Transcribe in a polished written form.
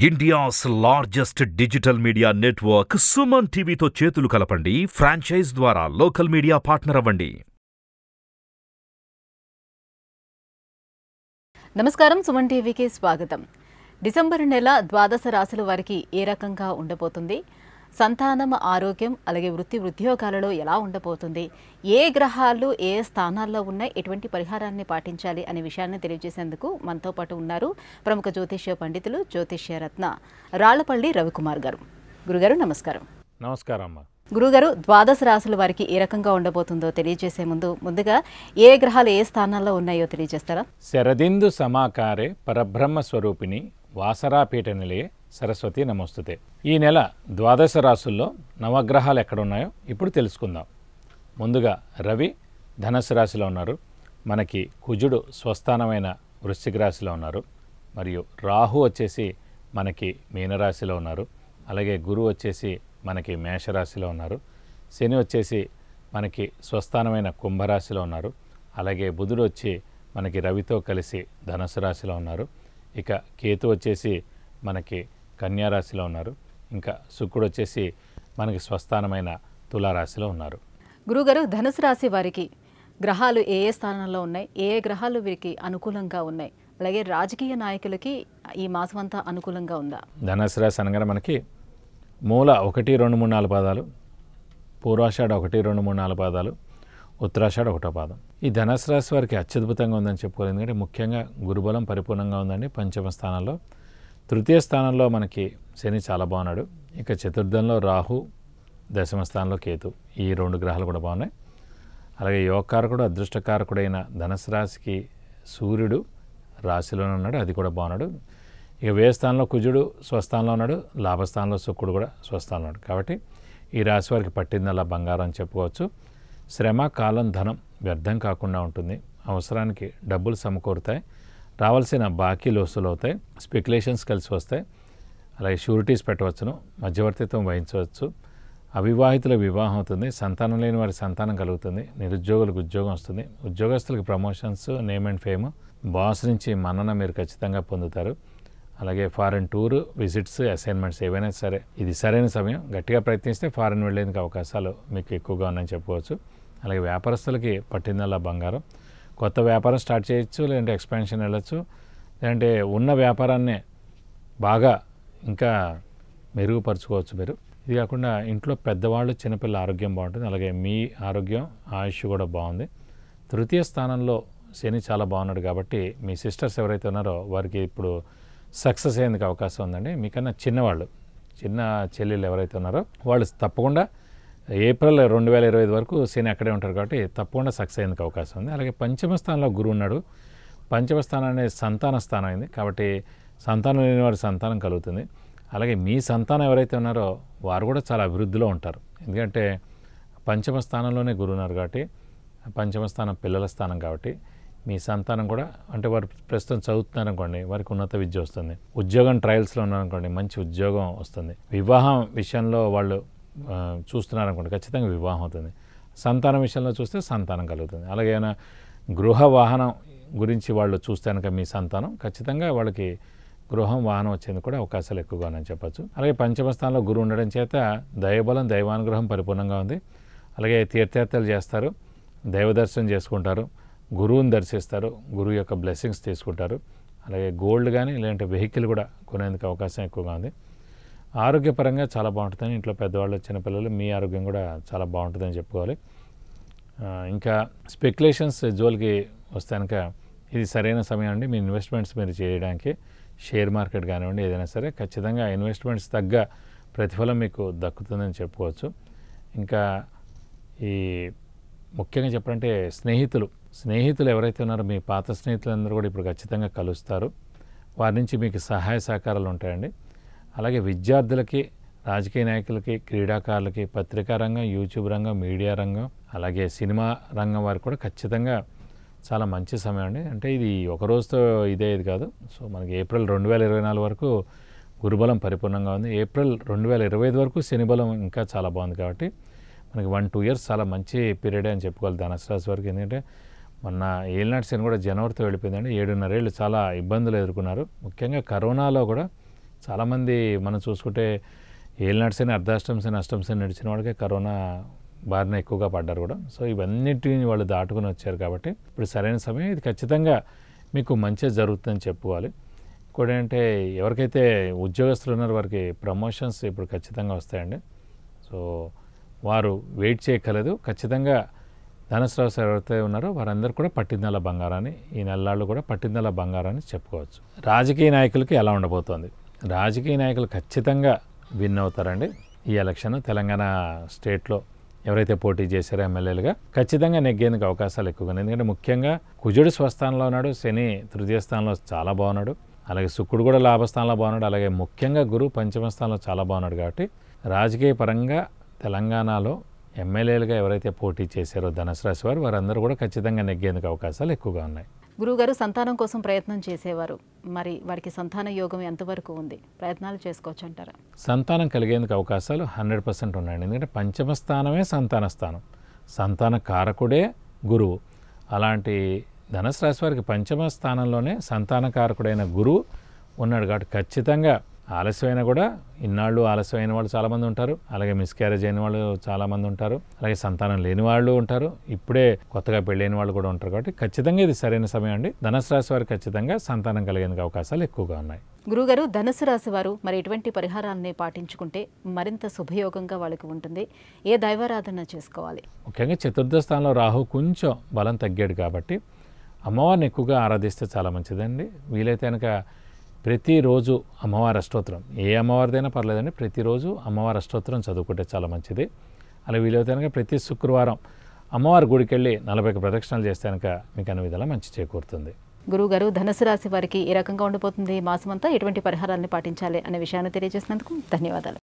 India's largest digital media network Suman టీవీతో చేతులు కలపండి. ఫ్రాంచైజ్ ద్వారా లోకల్ మీడియా పార్ట్నర్ అవ్వండి. నమస్కారం, సుమన్ టీవీకి స్వాగతం. డిసెంబర్ నెల ద్వాదశ రాశుల వారికి ఏ రకంగా ఉండబోతుంది, సంతానం, ఆరోగ్యం, అలాగే వృత్తి ఉద్యోగాలలో ఎలా ఉండబోతుంది, ఏ గ్రహాలు ఏ స్థానాల్లో ఉన్నాయి, ఎటువంటి పరిహారాన్ని పాటించాలి అనే విషయాన్ని తెలియజేసేందుకు మనతో పాటు ఉన్నారు ప్రముఖ జ్యోతిష్య పండితులు, జ్యోతిష్య రత్న రాళ్లపల్లి రవికుమార్ గారు. గురుగారు నమస్కారం. నమస్కారం అమ్మా. గురుగారు, ద్వాదశ రాశుల వారికి ఏ రకంగా ఉండబోతుందో తెలియజేసే ముందుగా ఏ గ్రహాలు ఏ స్థానాల్లో ఉన్నాయో తెలియజేస్తారా? శరదిందు సమాకారే పరబ్రహ్మ స్వరూపిణి వాసరాపీఠ నిలయే సరస్వతి నమోస్తుతే. ఈ నెల ద్వాదశ రాశుల్లో నవగ్రహాలు ఎక్కడున్నాయో ఇప్పుడు తెలుసుకుందాం. ముందుగా రవి ధనస్సు రాశిలో ఉన్నారు. మనకి కుజుడు స్వస్థానమైన వృశ్చిక రాశిలో ఉన్నారు. మరియు రాహు వచ్చేసి మనకి మీనరాశిలో ఉన్నారు. అలాగే గురువు వచ్చేసి మనకి మేషరాశిలో ఉన్నారు. శని వచ్చేసి మనకి స్వస్థానమైన కుంభరాశిలో ఉన్నారు. అలాగే బుధుడు వచ్చి మనకి రవితో కలిసి ధనుసు రాశిలో ఉన్నారు. ఇక కేతు వచ్చేసి మనకి కన్యారాశిలో ఉన్నారు. ఇంకా శుక్రుడు వచ్చేసి మనకి స్వస్థానమైన తులారాశిలో ఉన్నారు. గురుగారు, ధనుసు రాశి వారికి గ్రహాలు ఏ ఏ స్థానంలో ఉన్నాయి, ఏ ఏ గ్రహాలు వీరికి అనుకూలంగా ఉన్నాయి, అలాగే రాజకీయ నాయకులకి ఈ మాసం అంతా అనుకూలంగా ఉందా? ధనుసు రాశి అనగానే మనకి మూల 1, 2, 3, 4 పాదాలు, పూర్వాషాఢ 1, 2, 3, 4 పాదాలు, ఉత్తరాషాఢ 1వ పాదం. ఈ ధనుసు రాశి వారికి అత్యద్భుతంగా ఉందని చెప్పుకోవాలి. ఎందుకంటే ముఖ్యంగా గురుబలం పరిపూర్ణంగా ఉందండి. పంచమ స్థానంలో, తృతీయ స్థానంలో మనకి శని చాలా బాగున్నాడు. ఇక చతుర్థంలో రాహు, దశమ స్థానంలో కేతు, ఈ 2 గ్రహాలు కూడా బాగున్నాయి. అలాగే యోగకారకుడు అదృష్టకారకుడైన ధనుసు రాశికి సూర్యుడు రాశిలోనే ఉన్నాడు, అది కూడా బాగున్నాడు. ఇక వ్యయ స్థానంలో కుజుడు స్వస్థానంలో ఉన్నాడు, లాభస్థానంలో శుక్రుడు కూడా స్వస్థానంలో ఉన్నాడు. కాబట్టి ఈ రాశి వారికి పట్టిందల్లా బంగారం అని చెప్పుకోవచ్చు. శ్రమ, కాలం, ధనం వ్యర్థం కాకుండా ఉంటుంది. అవసరానికి డబ్బులు సమకూరుతాయి. రావాల్సిన బాకీలు వసూలు అవుతాయి. స్పెక్యులేషన్స్ కలిసి వస్తాయి. అలాగే షూరిటీస్ పెట్టవచ్చును. మధ్యవర్తిత్వం వహించవచ్చు. అవివాహితుల వివాహం అవుతుంది. సంతానం లేని వారి సంతానం కలుగుతుంది. నిరుద్యోగులకు ఉద్యోగం వస్తుంది. ఉద్యోగస్తులకు promotions, name and fame, boss నుంచి మన్నన మీరు ఖచ్చితంగా పొందుతారు. అలాగే ఫారెన్ టూర్, విజిట్స్, అసైన్మెంట్స్ ఏవైనా సరే ఇది సరైన సమయం. గట్టిగా ప్రయత్నిస్తే ఫారెన్ వెళ్ళేందుకు అవకాశాలు మీకు ఎక్కువగా ఉన్నాయని చెప్పుకోవచ్చు. అలాగే వ్యాపారస్తులకి పట్టిందల్లా బంగారం. కొత్త వ్యాపారం స్టార్ట్ చేయొచ్చు, లేదంటే ఎక్స్పాన్షన్ వెళ్ళచ్చు, లేదంటే ఉన్న వ్యాపారాన్ని బాగా ఇంకా మెరుగుపరుచుకోవచ్చు మీరు. ఇది కాకుండా ఇంట్లో పెద్దవాళ్ళు, చిన్నపిల్లల ఆరోగ్యం బాగుంటుంది. అలాగే మీ ఆరోగ్యం, ఆయుష్ కూడా బాగుంది. తృతీయ స్థానంలో శని చాలా బాగున్నాడు కాబట్టి మీ సిస్టర్స్ ఎవరైతే ఉన్నారో వారికి ఇప్పుడు సక్సెస్ అయ్యేందుకు అవకాశం ఉందండి. మీకన్నా చిన్నవాళ్ళు, చిన్న చెల్లెళ్ళు ఎవరైతే ఉన్నారో వాళ్ళు తప్పకుండా ఏప్రిల్ 2025 వరకు శని అక్కడే ఉంటారు కాబట్టి తప్పకుండా సక్సెస్ అయ్యేందుకు అవకాశం ఉంది. అలాగే పంచమ స్థానంలో గురువు ఉన్నాడు. పంచమ స్థానం అనేది సంతాన స్థానం అయింది కాబట్టి సంతానం లేని వారి సంతానం కలుగుతుంది. అలాగే మీ సంతానం ఎవరైతే ఉన్నారో వారు కూడా చాలా అభివృద్ధిలో ఉంటారు. ఎందుకంటే పంచమ స్థానంలోనే గురువు ఉన్నారు కాబట్టి, పంచమ స్థానం పిల్లల స్థానం కాబట్టి మీ సంతానం కూడా, అంటే వారు ప్రస్తుతం చదువుతున్నారనుకోండి, వారికి ఉన్నత విద్య వస్తుంది. ఉద్యోగం ట్రయల్స్లో ఉన్నారనుకోండి, మంచి ఉద్యోగం వస్తుంది. వివాహం విషయంలో వాళ్ళు చూస్తున్నారనుకోండి, ఖచ్చితంగా వివాహం అవుతుంది. సంతానం విషయంలో చూస్తే సంతానం కలుగుతుంది. అలాగే ఏమైనా గృహ వాహనం గురించి వాళ్ళు చూస్తే కనుక మీ సంతానం ఖచ్చితంగా వాళ్ళకి గృహం, వాహనం వచ్చేందుకు కూడా అవకాశాలు ఎక్కువగా ఉన్నాయని చెప్పచ్చు. అలాగే పంచమ స్థానంలో గురువు ఉండడం చేత దైవబలం, దైవానుగ్రహం పరిపూర్ణంగా ఉంది. అలాగే తీర్థయాత్రలు చేస్తారు, దైవ దర్శనం చేసుకుంటారు, గురువుని దర్శిస్తారు, గురువు యొక్క బ్లెస్సింగ్స్ తీసుకుంటారు. అలాగే గోల్డ్ కానీ లేదంటే వెహికల్ కూడా కొనేందుకు అవకాశం ఎక్కువగా ఉంది. ఆరోగ్యపరంగా చాలా బాగుంటుందని, ఇంట్లో పెద్దవాళ్ళు, చిన్నపిల్లలు, మీ ఆరోగ్యం కూడా చాలా బాగుంటుందని చెప్పుకోవాలి. ఇంకా స్పెక్యులేషన్స్ జోలికి వస్తే కనుక ఇది సరైన సమయం అండి. మీ ఇన్వెస్ట్మెంట్స్ మీరు చేయడానికి, షేర్ మార్కెట్ కానివ్వండి, ఏదైనా సరే ఖచ్చితంగా ఇన్వెస్ట్మెంట్స్ తగ్గ ప్రతిఫలం మీకు దక్కుతుందని చెప్పుకోవచ్చు. ఇంకా ఈ ముఖ్యంగా చెప్పాలంటే స్నేహితులు ఎవరైతే ఉన్నారో మీ పాత స్నేహితులందరూ కూడా ఇప్పుడు ఖచ్చితంగా కలుస్తారు. వారి నుంచి మీకు సహాయ సహకారాలు ఉంటాయండి. అలాగే విద్యార్థులకి, రాజకీయ నాయకులకి, క్రీడాకారులకి, పత్రికా రంగం, యూట్యూబ్ రంగం, మీడియా రంగం, అలాగే సినిమా రంగం వారికి కూడా ఖచ్చితంగా చాలా మంచి సమయం అండి. అంటే ఇది ఒక రోజుతో ఇది కాదు. సో మనకి ఏప్రిల్ 2024 వరకు గురుబలం పరిపూర్ణంగా ఉంది. ఏప్రిల్ 2025 వరకు శని బలం ఇంకా చాలా బాగుంది కాబట్టి మనకి 1-2 ఇయర్స్ చాలా మంచి పీరియడ్ అని చెప్పుకోవాలి ధనుసు రాశి వారికి. ఎందుకంటే మొన్న ఏలినాటి శని కూడా జనవరితో వెళ్ళిపోయిందండి. 7.5 ఏళ్ళు చాలా ఇబ్బందులు ఎదుర్కొన్నారు. ముఖ్యంగా కరోనాలో కూడా చాలామంది మనం చూసుకుంటే ఏలినాడ్సని అర్ధాష్టంసని అష్టంసని నడిచిన వాళ్ళకే కరోనా బారిన ఎక్కువగా పడ్డారు కూడా. సో ఇవన్నిటిని వాళ్ళు దాటుకుని వచ్చారు కాబట్టి ఇప్పుడు సరైన సమయం, ఇది ఖచ్చితంగా మీకు మంచిగా జరుగుతుందని చెప్పుకోవాలి. ఇంకోటి ఏంటంటే ఎవరికైతే ఉద్యోగస్తులు ఉన్నారో వారికి ప్రమోషన్స్ ఇప్పుడు ఖచ్చితంగా వస్తాయండి. సో వారు వెయిట్ చేయగలదు. ఖచ్చితంగా ధనుసు రాశి ఎవరైతే ఉన్నారో వారందరూ కూడా పట్టిందల బంగారాన్ని, ఈ నెలల్లో కూడా పట్టిందల బంగారాన్ని చెప్పుకోవచ్చు. రాజకీయ నాయకులకి ఎలా ఉండబోతోంది? రాజకీయ నాయకులు ఖచ్చితంగా విన్ అవుతారండి. ఈ ఎలక్షన్ తెలంగాణ స్టేట్లో ఎవరైతే పోటీ చేశారో ఎమ్మెల్యేలుగా ఖచ్చితంగా నెగ్గేందుకు అవకాశాలు ఎక్కువగా ఉన్నాయి. ఎందుకంటే ముఖ్యంగా కుజుడు స్వస్థానంలో ఉన్నాడు, శని తృతీయ స్థానంలో చాలా బాగున్నాడు, అలాగే శుక్రుడు కూడా లాభస్థానంలో బాగున్నాడు, అలాగే ముఖ్యంగా గురువు పంచమ స్థానంలో చాలా బాగున్నాడు. కాబట్టి రాజకీయ పరంగా తెలంగాణలో ఎమ్మెల్యేలుగా ఎవరైతే పోటీ చేశారో ధనుసు రాశి వారు, వారందరూ కూడా ఖచ్చితంగా నెగ్గేందుకు అవకాశాలు ఎక్కువగా ఉన్నాయి. గురువుగారు సంతానం కోసం ప్రయత్నం చేసేవారు, మరి వారికి సంతాన యోగం ఎంతవరకు ఉంది? ప్రయత్నాలు చేసుకోవచ్చు అంటారా? సంతానం కలిగేందుకు అవకాశాలు 100% ఉన్నాయండి. ఎందుకంటే పంచమ స్థానమే సంతాన స్థానం, సంతాన కారకుడే గురువు. అలాంటి ధనుసు రాశి వారికి పంచమ స్థానంలోనే సంతాన కారకుడైన గురువు ఉన్నాడు. కాబట్టి ఖచ్చితంగా ఆలస్యమైనా కూడా, ఇన్నాళ్ళు ఆలస్యమైన వాళ్ళు చాలామంది ఉంటారు, అలాగే మిస్క్యారేజ్ అయిన వాళ్ళు చాలామంది ఉంటారు, అలాగే సంతానం లేని వాళ్ళు ఉంటారు, ఇప్పుడే కొత్తగా పెళ్ళైన వాళ్ళు కూడా ఉంటారు. కాబట్టి ఖచ్చితంగా ఇది సరైన సమయం అండి. ధనుసు రాశి వారికి ఖచ్చితంగా సంతానం కలిగేందుకు అవకాశాలు ఎక్కువగా ఉన్నాయి. గురువుగారు, ధనుసు రాశి వారు మరి ఎటువంటి పరిహారాన్ని పాటించుకుంటే మరింత శుభయోగంగా వాళ్ళకి ఉంటుంది? ఏ దైవారాధన చేసుకోవాలి? ముఖ్యంగా చతుర్థ స్థానంలో రాహు కొంచెం బలం తగ్గాడు కాబట్టి అమ్మవారిని ఎక్కువగా ఆరాధిస్తే చాలా మంచిదండి. వీలైతే కనుక ప్రతిరోజు అమ్మవారి అష్టోత్తరం, ఏ అమ్మవారిదైనా పర్లేదండి, ప్రతిరోజు అమ్మవారి అష్టోత్తరం చదువుకుంటే చాలా మంచిది. అలా వీలైతే కనుక ప్రతి శుక్రవారం అమ్మవారి గుడికి వెళ్ళి 40 ప్రదక్షిణాలు చేస్తే కనుక మీకు అన్ని విధాలా మంచి చేకూరుతుంది. గురువుగారు, ధనుసు రాశి వారికి ఏ రకంగా ఉండిపోతుంది మాసమంతా, ఎటువంటి పరిహారాన్ని పాటించాలి అనే విషయాన్ని తెలియజేసినందుకు ధన్యవాదాలు.